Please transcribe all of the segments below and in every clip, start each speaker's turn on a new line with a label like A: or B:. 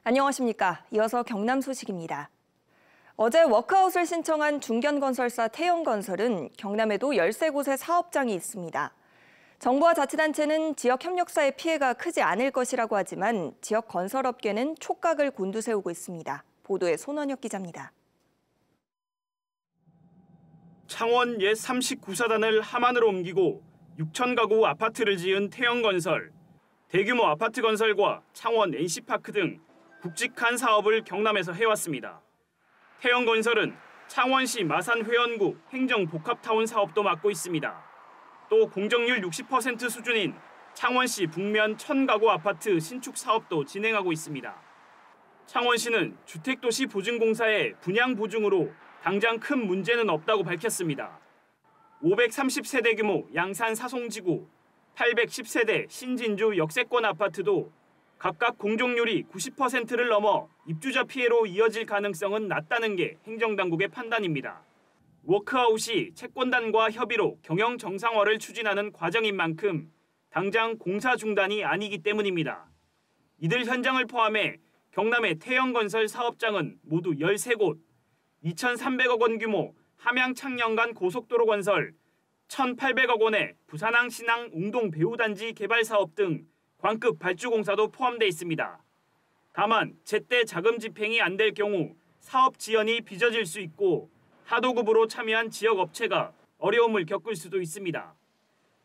A: 안녕하십니까. 이어서 경남 소식입니다. 어제 워크아웃을 신청한 중견건설사 태영건설은 경남에도 13곳의 사업장이 있습니다. 정부와 자치단체는 지역 협력사의 피해가 크지 않을 것이라고 하지만 지역 건설업계는 촉각을 곤두세우고 있습니다. 보도에 손원혁 기자입니다.
B: 창원 옛 39사단을 함안으로 옮기고 6천 가구 아파트를 지은 태영건설. 대규모 아파트 건설과 창원 NC파크 등 굵직한 사업을 경남에서 해왔습니다. 태영건설은 창원시 마산회원구 행정복합타운 사업도 맡고 있습니다. 또 공정률 60% 수준인 창원시 북면 1000가구 아파트 신축 사업도 진행하고 있습니다. 창원시는 주택도시보증공사의 분양보증으로 당장 큰 문제는 없다고 밝혔습니다. 530세대 규모 양산 사송지구, 810세대 신진주 역세권 아파트도 각각 공정률이 90%를 넘어 입주자 피해로 이어질 가능성은 낮다는 게 행정당국의 판단입니다. 워크아웃이 채권단과 협의로 경영 정상화를 추진하는 과정인 만큼 당장 공사 중단이 아니기 때문입니다. 이들 현장을 포함해 경남의 태영건설 사업장은 모두 13곳, 2,300억 원 규모 함양창녕간 고속도로 건설, 1,800억 원의 부산항 신항 웅동 배후단지 개발 사업 등 광급 발주공사도 포함돼 있습니다. 다만 제때 자금 집행이 안 될 경우 사업 지연이 빚어질 수 있고 하도급으로 참여한 지역 업체가 어려움을 겪을 수도 있습니다.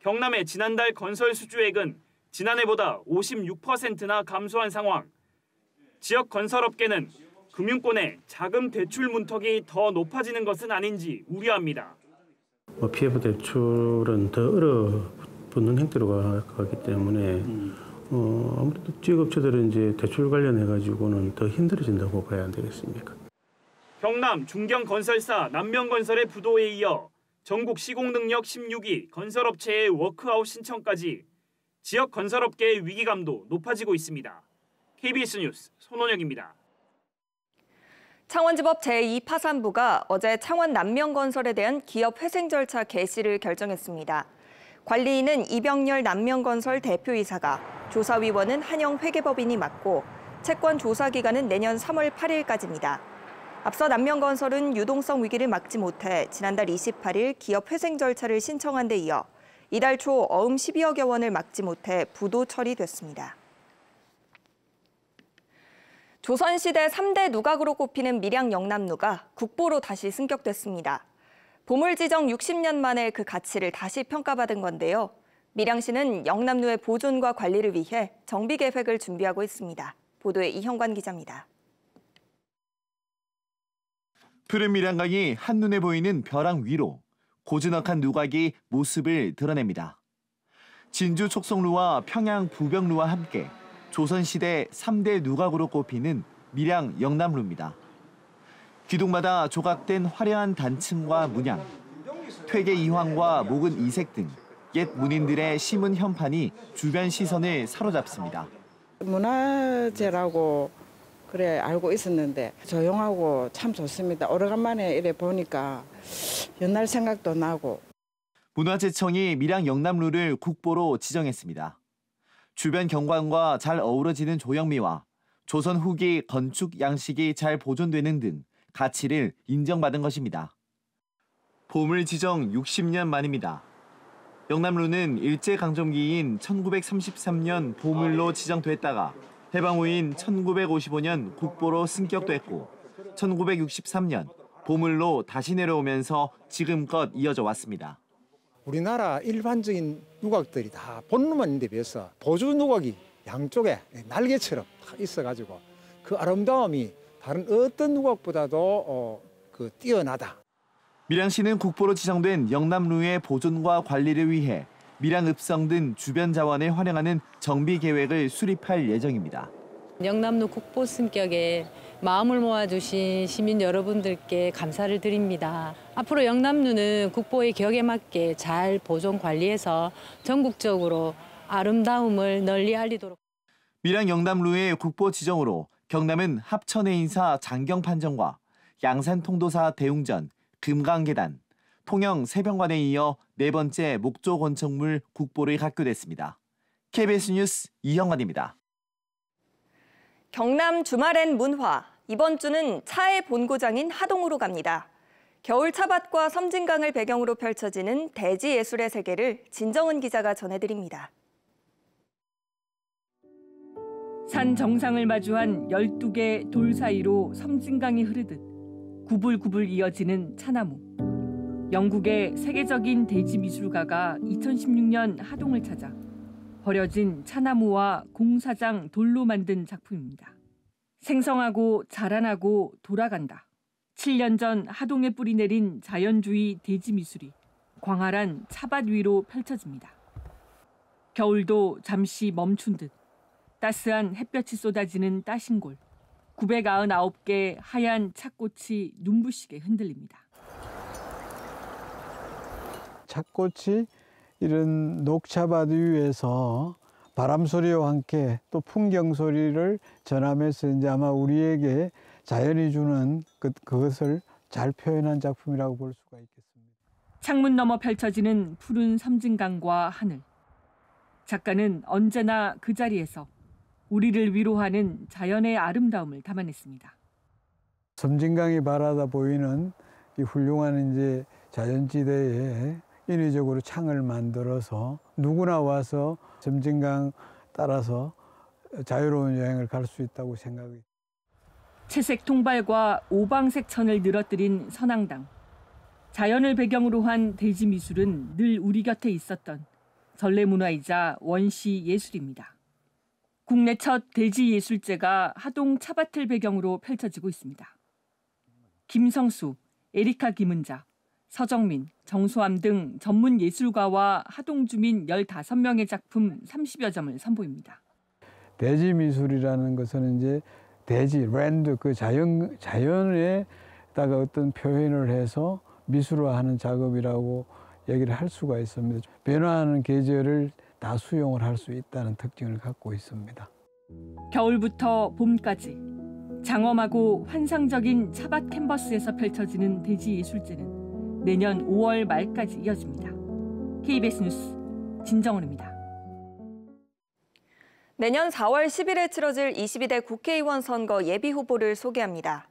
B: 경남의 지난달 건설 수주액은 지난해보다 56%나 감소한 상황. 지역 건설업계는 금융권의 자금 대출 문턱이 더 높아지는 것은 아닌지 우려합니다.
C: 피해부 대출은 더 얼어붙는 형태로 가기 때문에 아무래도 지역업체들은 이제 대출 관련해가지고는 더 힘들어진다고 봐야 안 되겠습니까?
B: 경남 중견건설사 남명건설의 부도에 이어 전국 시공능력 16위 건설업체의 워크아웃 신청까지 지역 건설업계의 위기감도 높아지고 있습니다. KBS 뉴스 손원혁입니다.
A: 창원지법 제2파산부가 어제 창원 남명건설에 대한 기업 회생 절차 개시를 결정했습니다. 관리인은 이병렬 남명건설 대표이사가, 조사위원은 한영 회계법인이 맡고 채권 조사 기간은 내년 3월 8일까지입니다. 앞서 남명건설은 유동성 위기를 막지 못해 지난달 28일 기업 회생 절차를 신청한 데 이어 이달 초 어음 12억여 원을 막지 못해 부도 처리됐습니다. 조선시대 3대 누각으로 꼽히는 밀양 영남루가 국보로 다시 승격됐습니다. 보물지정 60년 만에 그 가치를 다시 평가받은 건데요. 밀양시는 영남루의 보존과 관리를 위해 정비 계획을 준비하고 있습니다. 보도에 이형관 기자입니다.
D: 푸른 밀양강이 한눈에 보이는 벼랑 위로 고즈넉한 누각이 모습을 드러냅니다. 진주 촉성루와 평양 부병루와 함께 조선시대 3대 누각으로 꼽히는 밀양 영남루입니다. 기둥마다 조각된 화려한 단층과 문양, 퇴계 이황과 목은 이색 등 옛 문인들의 심은 현판이 주변 시선을 사로잡습니다.
E: 문화재라고 그래 알고 있었는데 조용하고 참 좋습니다. 오래간만에 이래 보니까 옛날 생각도 나고.
D: 문화재청이 밀양 영남루를 국보로 지정했습니다. 주변 경관과 잘 어우러지는 조형미와 조선 후기 건축 양식이 잘 보존되는 등 가치를 인정받은 것입니다. 보물 지정 60년 만입니다. 영남루는 일제강점기인 1933년 보물로 지정됐다가 해방 후인 1955년 국보로 승격됐고 1963년 보물로 다시 내려오면서 지금껏 이어져 왔습니다.
F: 우리나라 일반적인 누각들이 다 본루만 있는데 비해서 보조 누각이 양쪽에 날개처럼 다 있어가지고 그 아름다움이 다른 어떤 누각보다도 뛰어나다.
D: 밀양시는 국보로 지정된 영남루의 보존과 관리를 위해 밀양읍성 등 주변 자원을 활용하는 정비 계획을 수립할 예정입니다.
G: 영남루 국보 승격에 마음을 모아주신 시민 여러분들께 감사를 드립니다. 앞으로 영남루는 국보의 격에 맞게 잘 보존 관리해서 전국적으로 아름다움을 널리 알리도록.
D: 밀양 영남루의 국보 지정으로 경남은 합천해인사 장경판정과 양산통도사 대웅전, 금강계단, 통영 세병관에 이어 네 번째 목조 건축물 국보를 갖게 됐습니다. KBS 뉴스 이형관입니다.
A: 경남 주말엔 문화. 이번 주는 차의 본고장인 하동으로 갑니다. 겨울 차밭과 섬진강을 배경으로 펼쳐지는 대지 예술의 세계를 진정은 기자가 전해드립니다.
H: 산 정상을 마주한 12개 돌 사이로 섬진강이 흐르듯 구불구불 이어지는 차나무. 영국의 세계적인 대지 미술가가 2016년 하동을 찾아 버려진 차나무와 공사장 돌로 만든 작품입니다. 생성하고 자라나고 돌아간다. 7년 전 하동에 뿌리 내린 자연주의 대지 미술이 광활한 차밭 위로 펼쳐집니다. 겨울도 잠시 멈춘 듯 따스한 햇볕이 쏟아지는 따신골. 999개 하얀 찻꽃이 눈부시게 흔들립니다.
I: 찻꽃이 이런 녹차밭 위에서 바람 소리와 함께 또 풍경 소리를 전하면서 이제 아마 우리에게 자연이 주는 그것을 잘 표현한 작품이라고 볼 수가 있겠습니다.
H: 창문 너머 펼쳐지는 푸른 섬진강과 하늘. 작가는 언제나 그 자리에서 우리를 위로하는 자연의 아름다움을 담아냈습니다.
I: 섬진강이 바라다 보이는 이 훌륭한 이제 자연지대에 인위적으로 창을 만들어서 누구나 와서 섬진강 따라서 자유로운 여행을 갈 수 있다고 생각해요.
H: 채색 통발과 오방색 천을 늘어뜨린 선앙당. 자연을 배경으로 한 대지 미술은 늘 우리 곁에 있었던 전래 문화이자 원시 예술입니다. 국내 첫 대지 예술제가 하동 차밭을 배경으로 펼쳐지고 있습니다. 김성수, 에리카 김은자, 서정민, 정수암 등 전문 예술가와 하동 주민 15명의 작품 30여 점을 선보입니다.
I: 대지 미술이라는 것은 이제 대지, 랜드, 그 자연에다가 어떤 표현을 해서 미술화하는 작업이라고 얘기를 할 수가 있습니다. 변화하는 계절을 다 수용을 할 수 있다는 특징을 갖고 있습니다.
H: 겨울부터 봄까지 장엄하고 환상적인 차밭 캔버스에서 펼쳐지는 대지 예술제는 내년 5월 말까지 이어집니다. KBS 뉴스 진정원입니다.
A: 내년 4월 10일에 치러질 22대 국회의원 선거 예비 후보를 소개합니다.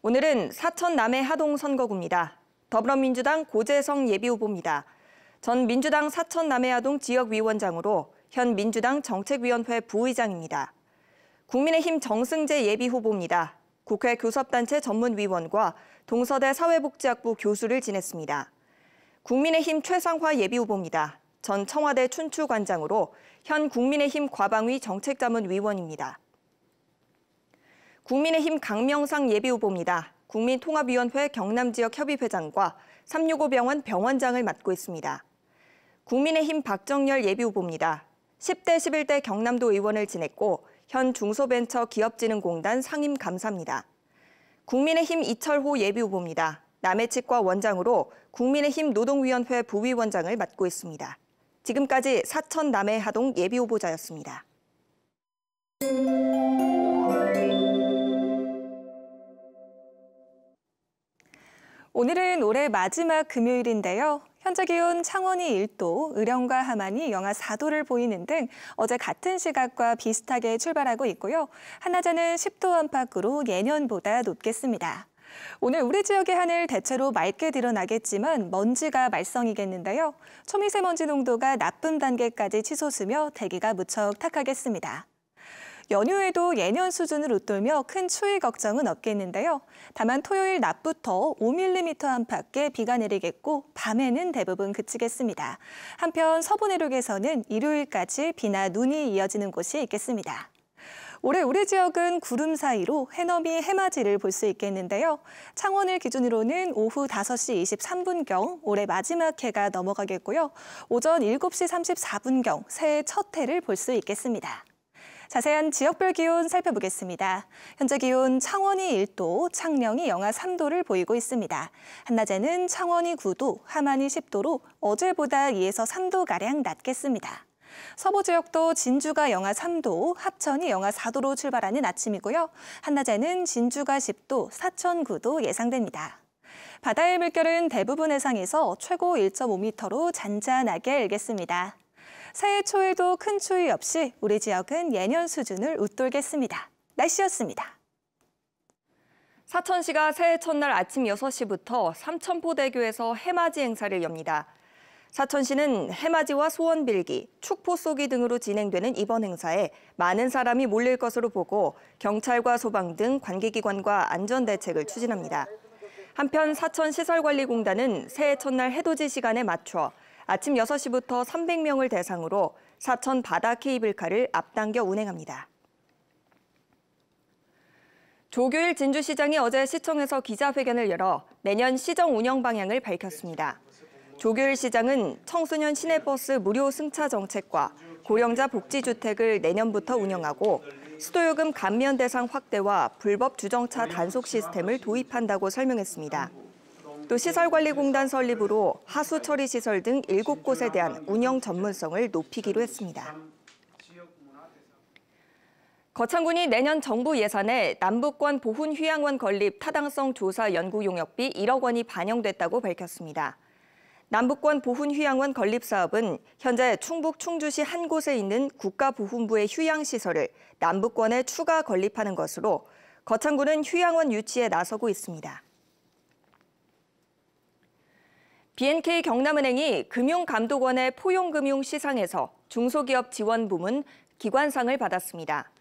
A: 오늘은 사천 남해 하동 선거구입니다. 더불어민주당 고재성 예비 후보입니다. 전 민주당 사천 남해 하동 지역위원장으로 현 민주당 정책위원회 부의장입니다. 국민의힘 정승재 예비 후보입니다. 국회 교섭단체 전문위원과 동서대 사회복지학부 교수를 지냈습니다. 국민의힘 최상화 예비 후보입니다. 전 청와대 춘추관장으로 현 국민의힘 과방위 정책자문위원입니다. 국민의힘 강명상 예비 후보입니다. 국민통합위원회 경남지역협의회장과 365 병원 병원장을 맡고 있습니다. 국민의힘 박정열 예비 후보입니다. 10대 11대 경남도 의원을 지냈고 현 중소벤처기업진흥공단 상임감사입니다. 국민의힘 이철호 예비 후보입니다. 남해치과 원장으로 국민의힘 노동위원회 부위원장을 맡고 있습니다. 지금까지 사천 남해 하동 예비 후보자였습니다. 오늘은 올해 마지막 금요일인데요. 현재 기온 창원이 1도, 의령과 함안이 영하 4도를 보이는 등 어제 같은 시각과 비슷하게 출발하고 있고요. 한낮에는 10도 안팎으로 예년보다 높겠습니다. 오늘 우리 지역의 하늘 대체로 맑게 드러나겠지만 먼지가 말썽이겠는데요. 초미세먼지 농도가 나쁨 단계까지 치솟으며 대기가 무척 탁하겠습니다. 연휴에도 예년 수준을 웃돌며 큰 추위 걱정은 없겠는데요. 다만 토요일 낮부터 5mm 안팎의 비가 내리겠고 밤에는 대부분 그치겠습니다. 한편 서부 내륙에서는 일요일까지 비나 눈이 이어지는 곳이 있겠습니다. 올해 우리 지역은 구름 사이로 해넘이 해맞이를 볼 수 있겠는데요. 창원을 기준으로는 오후 5시 23분경 올해 마지막 해가 넘어가겠고요. 오전 7시 34분경 새해 첫 해를 볼 수 있겠습니다. 자세한 지역별 기온 살펴보겠습니다. 현재 기온 창원이 1도, 창녕이 영하 3도를 보이고 있습니다. 한낮에는 창원이 9도, 함안이 10도로 어제보다 2에서 3도가량 낮겠습니다. 서부 지역도 진주가 영하 3도, 합천이 영하 4도로 출발하는 아침이고요. 한낮에는 진주가 10도, 사천 9도 예상됩니다. 바다의 물결은 대부분 해상에서 최고 1.5m로 잔잔하게 일겠습니다.
J: 새해 초에도 큰 추위 없이 우리 지역은 예년 수준을 웃돌겠습니다. 날씨였습니다.
A: 사천시가 새해 첫날 아침 6시부터 삼천포대교에서 해맞이 행사를 엽니다. 사천시는 해맞이와 소원빌기, 축포 쏘기 등으로 진행되는 이번 행사에 많은 사람이 몰릴 것으로 보고 경찰과 소방 등 관계기관과 안전대책을 추진합니다. 한편 사천시설관리공단은 새해 첫날 해돋이 시간에 맞춰 아침 6시부터 300명을 대상으로 사천 바다 케이블카를 앞당겨 운행합니다. 조규일 진주시장이 어제 시청에서 기자회견을 열어 내년 시정 운영 방향을 밝혔습니다. 조규일 시장은 청소년 시내버스 무료 승차 정책과 고령자 복지주택을 내년부터 운영하고 수도요금 감면 대상 확대와 불법 주정차 단속 시스템을 도입한다고 설명했습니다. 또 시설관리공단 설립으로 하수 처리 시설 등 7곳에 대한 운영 전문성을 높이기로 했습니다. 거창군이 내년 정부 예산에 남북권 보훈 휴양원 건립 타당성 조사 연구 용역비 1억 원이 반영됐다고 밝혔습니다. 남북권 보훈 휴양원 건립 사업은 현재 충북 충주시 한 곳에 있는 국가보훈부의 휴양시설을 남북권에 추가 건립하는 것으로 거창군은 휴양원 유치에 나서고 있습니다. BNK 경남은행이 금융감독원의 포용금융 시상에서 중소기업 지원 부문 기관상을 받았습니다.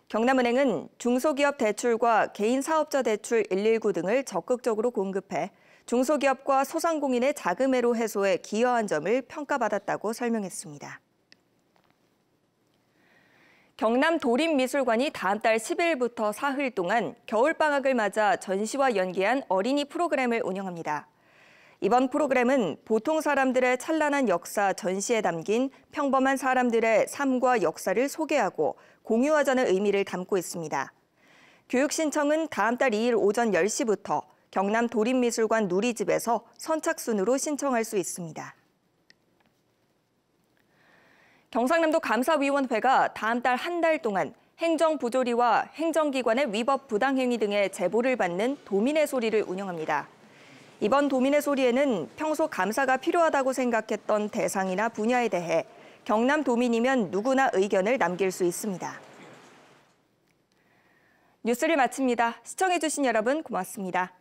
A: 경남은행은 중소기업 대출과 개인사업자 대출 119 등을 적극적으로 공급해 중소기업과 소상공인의 자금애로 해소에 기여한 점을 평가받았다고 설명했습니다. 경남 도림미술관이 다음 달 10일부터 사흘 동안 겨울방학을 맞아 전시와 연계한 어린이 프로그램을 운영합니다. 이번 프로그램은 보통 사람들의 찬란한 역사 전시에 담긴 평범한 사람들의 삶과 역사를 소개하고 공유하자는 의미를 담고 있습니다. 교육 신청은 다음 달 2일 오전 10시부터 경남 도림미술관 누리집에서 선착순으로 신청할 수 있습니다. 경상남도 감사위원회가 다음 달 한 달 동안 행정부조리와 행정기관의 위법 부당행위 등의 제보를 받는 도민의 소리를 운영합니다. 이번 도민의 소리에는 평소 감사가 필요하다고 생각했던 대상이나 분야에 대해 경남 도민이면 누구나 의견을 남길 수 있습니다. 뉴스를 마칩니다. 시청해주신 여러분 고맙습니다.